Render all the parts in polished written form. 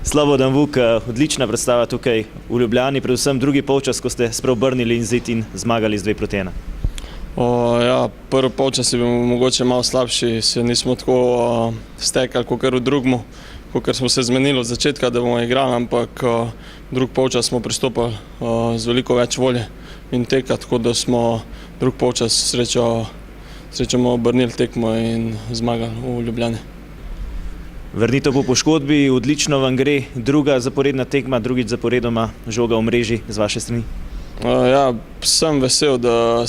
Slobodan Vuk, odlična predstava tukaj v Ljubljani, predvsem drugi polčas, ko ste spreobrnili izid in zmagali z 2:1. Ja, prvi polčas je bil mogoče malo slabši, se nismo tako stekali kakor v drugmu, kakor smo se zmenili od začetka, da bomo igrali, ampak drugi polčas smo pristopili z veliko več volje in teka, tako da smo drugi polčas srečo obrnili tekmo in zmagali v Ljubljani. Vrnitev po poškodbi, odlično vam gre, druga zaporedna tekma, drugič zaporedoma žoga v mreži z vaše strani. Ja, sem vesel, da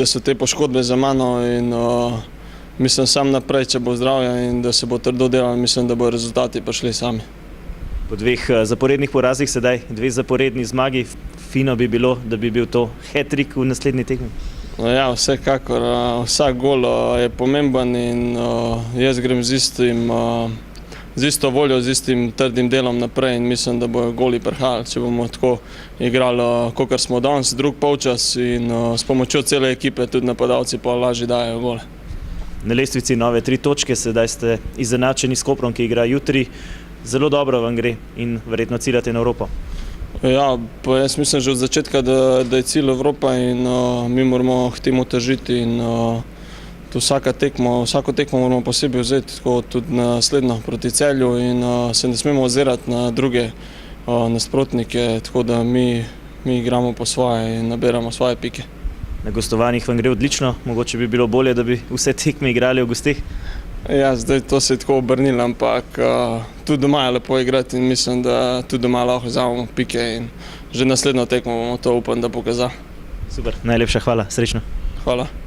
so te poškodbe za mano in mislim sam naprej, če bo zdravja in da se bo trdo delal, mislim, da bo rezultati prišli sami. Po dveh zaporednih porazih sedaj 2 zaporedni zmagi, fino bi bilo, da bi bil to hat-trick v naslednji tekmi. Ja, vsekakor, vsak gol je pomemben in jaz grem z isto voljo, z istim trdim delom naprej in mislim, da bojo goli prihajali, če bomo tako igrali, kakor smo danes, drug polčas in s pomočjo cele ekipe tudi napadalci pa lažje dajo gole. Na lestvici nove 3 točke, sedaj ste izenačeni s Koprom, ki igra jutri. Zelo dobro vam gre in verjetno ciljate na Evropo. Ja, pa jaz mislim že od začetka, da je cilj Evropa in mi moramo k temu težiti in vsako tekmo moramo posebej vzeti, tako tudi naslednjo proti Celju in se ne smemo ozirati na druge nasprotnike, tako da mi igramo po svoje in nabiramo svoje pike. Na gostovanjih vam gre odlično, mogoče bi bilo bolje, da bi vse tekme igrali v gosteh? Ja, zdaj to se je tako obrnilo, ampak tudi doma je lepo igrati in mislim, da tudi doma lahko vzamemo pike in že naslednjo tekmo bomo to upam, da pokazali. Super, najlepša hvala, srečno. Hvala.